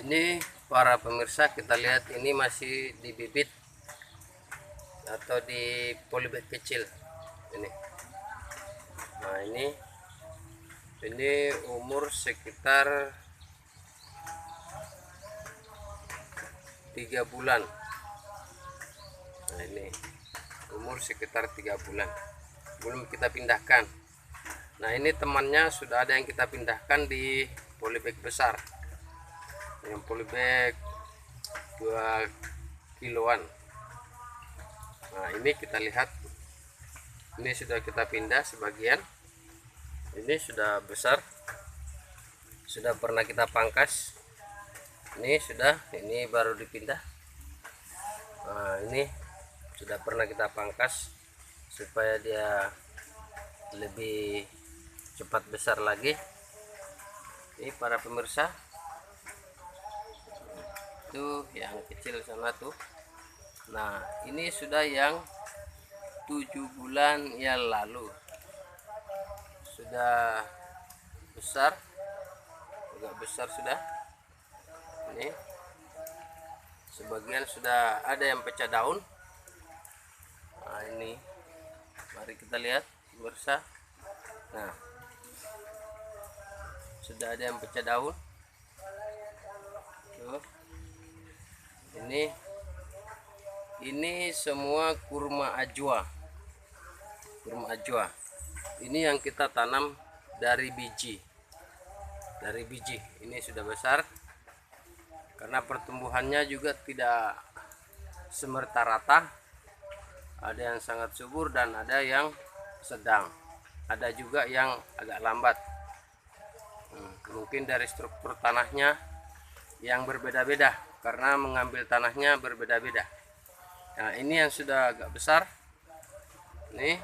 Ini para pemirsa, kita lihat ini masih di bibit atau di polybag kecil ini. Nah, ini umur sekitar 3 bulan. Nah, ini umur sekitar 3 bulan, belum kita pindahkan. Nah, ini temannya sudah ada yang kita pindahkan di polybag besar, yang polybag 2 kiloan. Nah, ini kita lihat, ini sudah kita pindah sebagian. Ini sudah besar, sudah pernah kita pangkas. Ini baru dipindah. Nah, ini sudah pernah kita pangkas supaya dia lebih cepat besar lagi. Ini para pemirsa, itu yang kecil sana tuh. Nah, ini sudah yang 7 bulan yang lalu, sudah besar, agak besar sudah. Ini sebagian sudah ada yang pecah daun. Nah, ini mari kita lihat pemirsa. Nah, sudah ada yang pecah daun tuh. Ini semua kurma ajwa. Ini yang kita tanam dari biji. Ini sudah besar, karena pertumbuhannya juga tidak semerta rata. Ada yang sangat subur dan ada yang sedang, ada juga yang agak lambat. Mungkin dari struktur tanahnya yang berbeda-beda, karena mengambil tanahnya berbeda-beda. Nah, ini yang sudah agak besar. Ini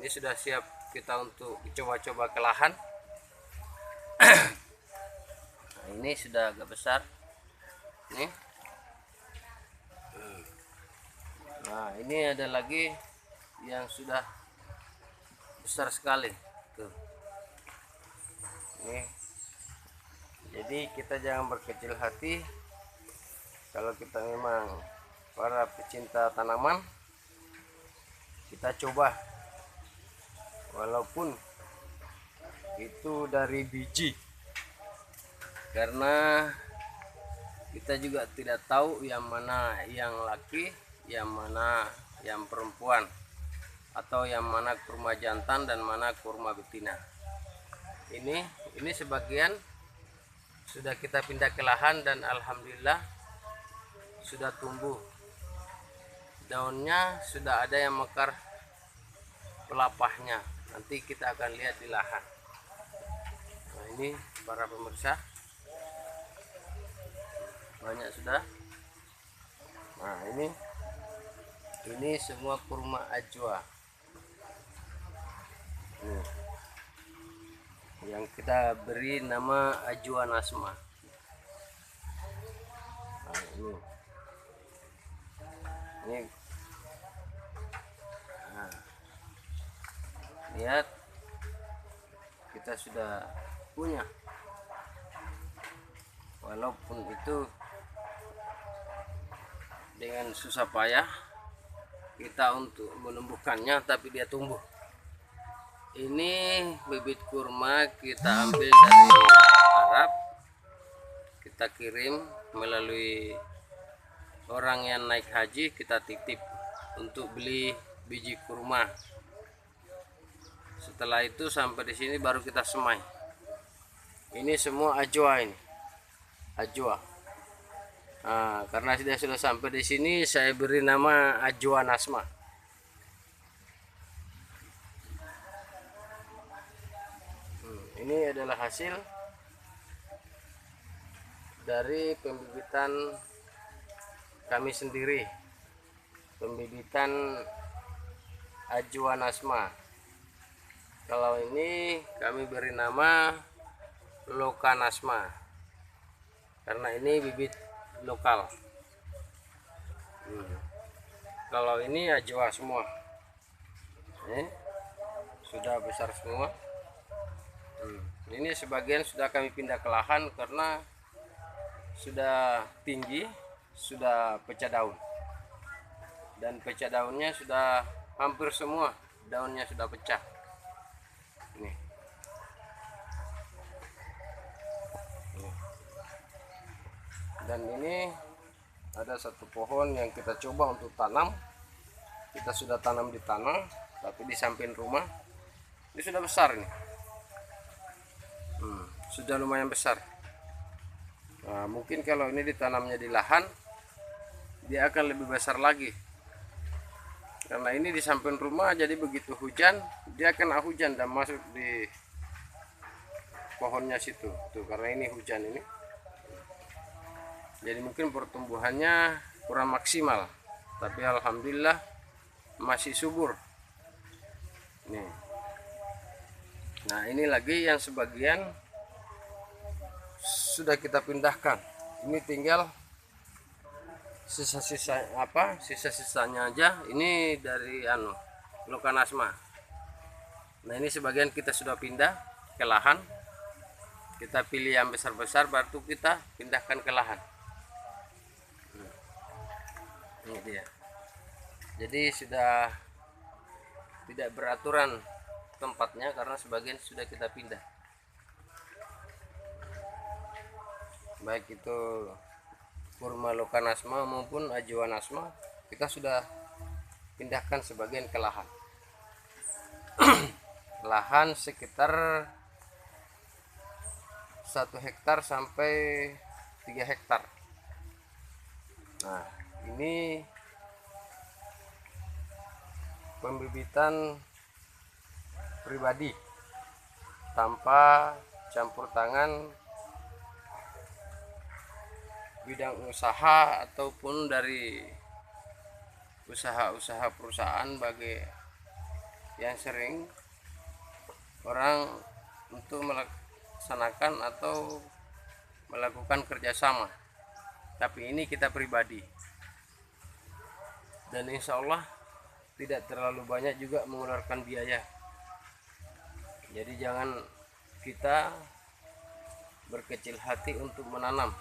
sudah siap kita untuk coba-coba ke lahan. Nah, ini sudah agak besar. Nah, ini ada lagi yang sudah besar sekali tuh. Jadi kita jangan berkecil hati. Kalau kita memang para pecinta tanaman, kita coba, walaupun itu dari biji, karena kita juga tidak tahu yang mana yang laki, yang mana yang perempuan, atau yang mana kurma jantan dan mana kurma betina. Ini sebagian sudah kita pindah ke lahan dan alhamdulillah sudah tumbuh. Daunnya sudah ada yang mekar pelapahnya. Nanti kita akan lihat di lahan. Nah, ini para pemirsa, banyak sudah. Nah, ini semua kurma ajwa. Yang kita beri nama Ajwa Nasma. Nah, ini nah, lihat, kita sudah punya, walaupun itu dengan susah payah kita untuk menumbuhkannya, tapi dia tumbuh. Ini bibit kurma kita ambil dari Arab, kita kirim melalui orang yang naik haji, kita titip untuk beli biji kurma. Setelah itu sampai di sini baru kita semai. Ini semua ajwa, ini ajwa. Nah, karena sudah sampai di sini, saya beri nama Ajwa Nasma. Ini adalah hasil dari pembibitan kami sendiri, pembibitan Ajwa Nasma. Kalau ini kami beri nama Loka Nasma, karena ini bibit lokal. Kalau ini ajwa semua, sudah besar semua. Ini sebagian sudah kami pindah ke lahan karena sudah tinggi, sudah pecah daun, dan pecah daunnya sudah hampir semua daunnya sudah pecah. Ini. Dan ini ada satu pohon yang kita coba untuk tanam. Kita sudah tanam di tanah, tapi di samping rumah. Ini sudah besar nih. Sudah lumayan besar. Nah, mungkin kalau ini ditanamnya di lahan, dia akan lebih besar lagi. Karena ini di samping rumah, jadi begitu hujan, dia kena hujan dan masuk di pohonnya situ. Tuh, karena ini hujan ini. Jadi mungkin pertumbuhannya kurang maksimal, tapi alhamdulillah masih subur. Nih. Nah, ini lagi yang sebagian sudah kita pindahkan. Ini tinggal sisa-sisanya aja. Ini dari Lokanasma. Nah, ini sebagian kita sudah pindah ke lahan. Kita pilih yang besar-besar, baru kita pindahkan ke lahan. Ini dia. Jadi sudah tidak beraturan tempatnya karena sebagian sudah kita pindah. Baik itu kurma Lokanasma maupun Ajowanasma, kita sudah pindahkan sebagian ke lahan. Lahan sekitar 1 hektar sampai 3 hektar. Nah, ini pembibitan pribadi tanpa campur tangan bidang usaha ataupun dari usaha-usaha perusahaan, bagi yang sering orang untuk melaksanakan atau melakukan kerjasama. Tapi ini kita pribadi, dan insya Allah tidak terlalu banyak juga mengeluarkan biaya. Jadi jangan kita berkecil hati untuk menanam,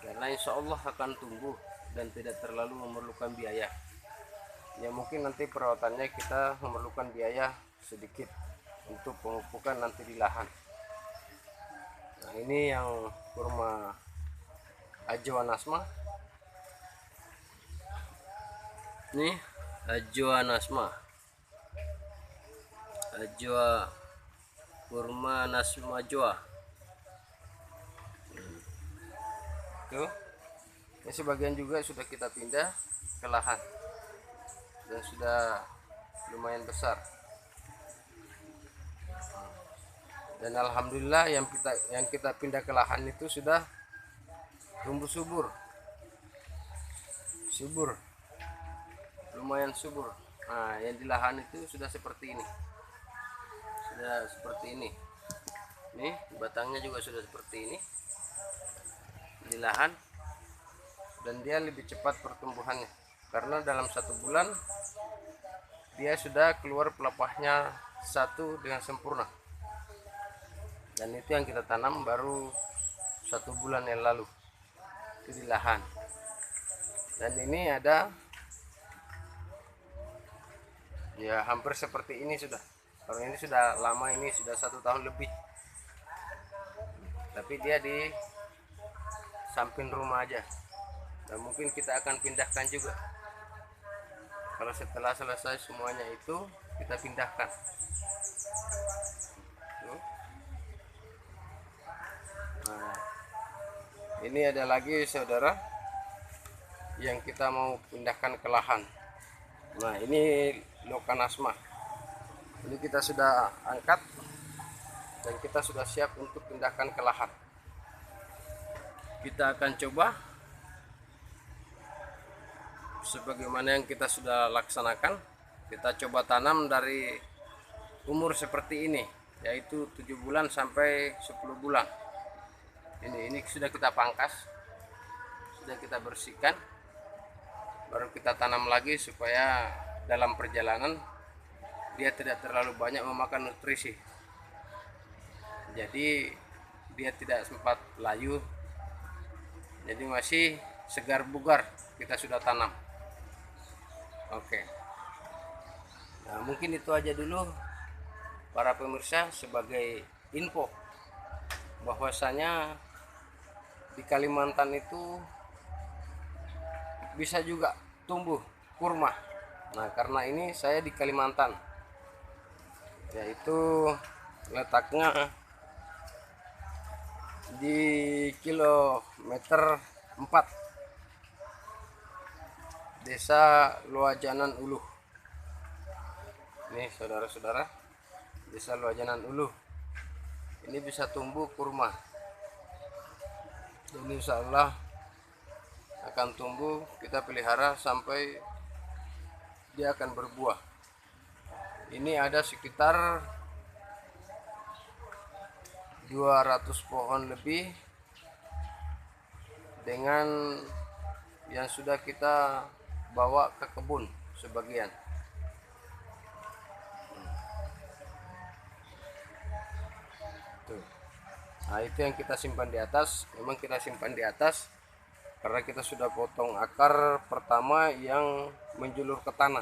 karena insya Allah akan tumbuh dan tidak terlalu memerlukan biaya. Ya mungkin nanti perawatannya kita memerlukan biaya sedikit untuk pemupukan nanti di lahan. Nah, ini yang kurma Ajowanasma. Nih Ajowanasma, Ajoa kurma Nasma Joa. Tuh, ini sebagian juga sudah kita pindah ke lahan dan sudah lumayan besar. Dan alhamdulillah yang kita pindah ke lahan itu sudah tumbuh subur, lumayan subur. Nah, yang di lahan itu sudah seperti ini, nih batangnya juga sudah seperti ini di lahan, dan dia lebih cepat pertumbuhannya karena dalam 1 bulan dia sudah keluar pelepahnya satu dengan sempurna. Dan itu yang kita tanam baru 1 bulan yang lalu itu di lahan. Dan ini ada ya hampir seperti ini sudah, karena ini sudah lama, ini sudah 1 tahun lebih, tapi dia di samping rumah aja. Dan mungkin kita akan pindahkan juga kalau setelah selesai semuanya itu kita pindahkan. Nah, ini ada lagi saudara yang kita mau pindahkan ke lahan. Nah, ini Lokanasma. Ini kita sudah angkat dan kita sudah siap untuk pindahkan ke lahan. Kita akan coba sebagaimana yang kita sudah laksanakan. Kita coba tanam dari umur seperti ini, yaitu 7 bulan sampai 10 bulan. Ini sudah kita pangkas, sudah kita bersihkan, baru kita tanam lagi supaya dalam perjalanan dia tidak terlalu banyak memakan nutrisi. Jadi dia tidak sempat layu jadi masih segar bugar kita sudah tanam. Oke, nah mungkin itu aja dulu para pemirsa sebagai info bahwasanya di Kalimantan itu bisa juga tumbuh kurma. Nah karena ini saya di Kalimantan, yaitu letaknya di kilometer 4 Desa Luajanan Uluh. Nih saudara-saudara, Desa Luajanan Uluh ini bisa tumbuh kurma. Ini insya Allah akan tumbuh, kita pelihara sampai dia akan berbuah. Ini ada sekitar 200 pohon lebih dengan yang sudah kita bawa ke kebun sebagian. Tuh. Nah itu yang kita simpan di atas. Memang kita simpan di atas karena kita sudah potong akar pertama yang menjulur ke tanah,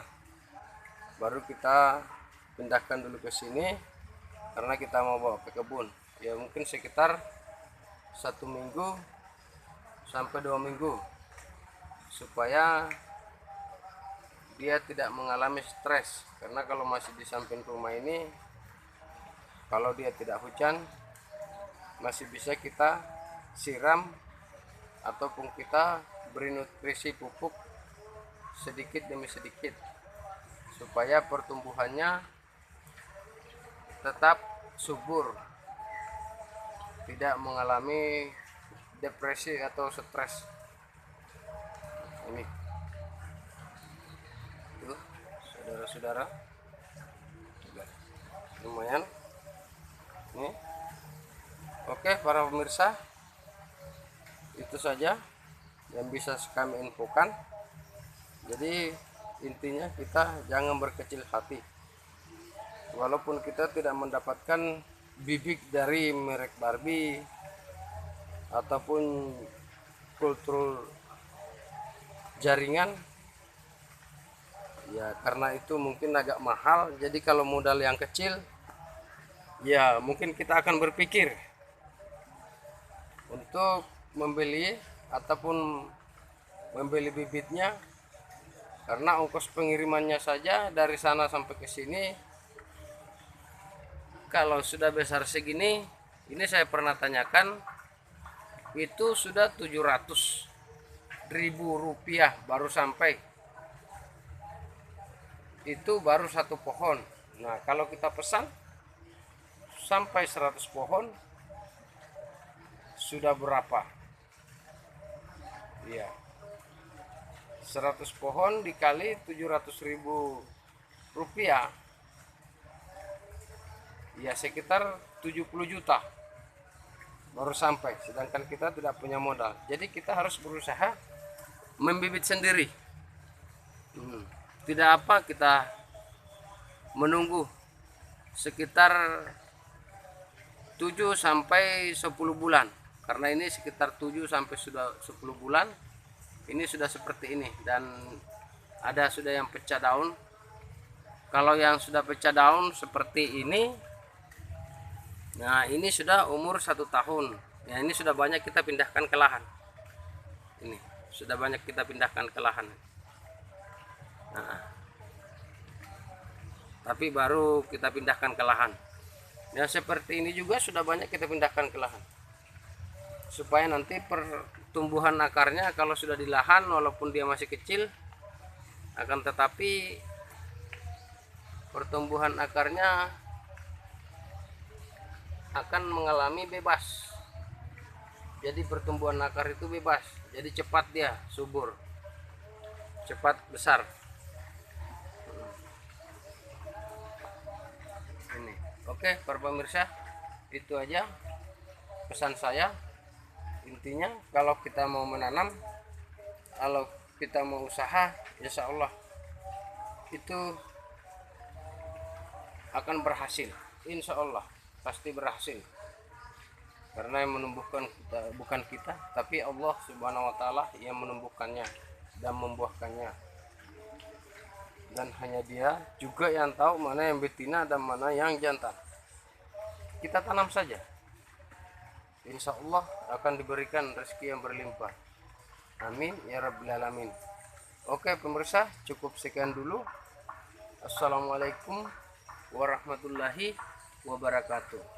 baru kita pindahkan dulu ke sini karena kita mau bawa ke kebun. Ya mungkin sekitar 1 minggu sampai 2 minggu supaya dia tidak mengalami stres, karena kalau masih di samping rumah ini, kalau dia tidak hujan masih bisa kita siram ataupun kita beri nutrisi pupuk sedikit demi sedikit supaya pertumbuhannya tetap subur, tidak mengalami depresi atau stres. Ini tuh saudara-saudara, lumayan nih. Oke para pemirsa, itu saja yang bisa kami infokan. Jadi intinya kita jangan berkecil hati, walaupun kita tidak mendapatkan bibit dari merek Barbie ataupun kultur jaringan, ya karena itu mungkin agak mahal. Jadi kalau modal yang kecil, ya mungkin kita akan berpikir untuk membeli ataupun membeli bibitnya, karena ongkos pengirimannya saja dari sana sampai ke sini kalau sudah besar segini, ini saya pernah tanyakan, itu sudah 700.000 rupiah baru sampai. Itu baru satu pohon. Nah kalau kita pesan sampai 100 pohon sudah berapa? Ya, 100 pohon dikali 700.000 rupiah, ya sekitar 70 juta baru sampai, sedangkan kita tidak punya modal. Jadi kita harus berusaha membibit sendiri. Tidak apa kita menunggu sekitar 7 sampai 10 bulan, karena ini sekitar 7 sampai sudah 10 bulan ini sudah seperti ini, dan ada sudah yang pecah daun. Kalau yang sudah pecah daun seperti ini, nah ini sudah umur 1 tahun. Ya ini sudah banyak kita pindahkan ke lahan. Ini sudah banyak kita pindahkan ke lahan. Nah, tapi baru kita pindahkan ke lahan. Yang seperti ini juga sudah banyak kita pindahkan ke lahan, supaya nanti pertumbuhan akarnya kalau sudah di lahan, walaupun dia masih kecil, akan tetapi pertumbuhan akarnya akan mengalami bebas. Jadi pertumbuhan akar itu bebas, jadi cepat dia subur, cepat besar. Ini oke para pemirsa, itu aja pesan saya. Intinya kalau kita mau menanam, kalau kita mau usaha, insya Allah itu akan berhasil. Insya Allah pasti berhasil. karena yang menumbuhkan kita bukan kita, tapi Allah Subhanahu wa taala yang menumbuhkannya dan membuahkannya, dan hanya Dia juga yang tahu mana yang betina dan mana yang jantan. Kita tanam saja, insya Allah akan diberikan rezeki yang berlimpah. Amin ya rabbil alamin. Oke pemirsa, cukup sekian dulu. Assalamualaikum warahmatullahi wabarakatuh.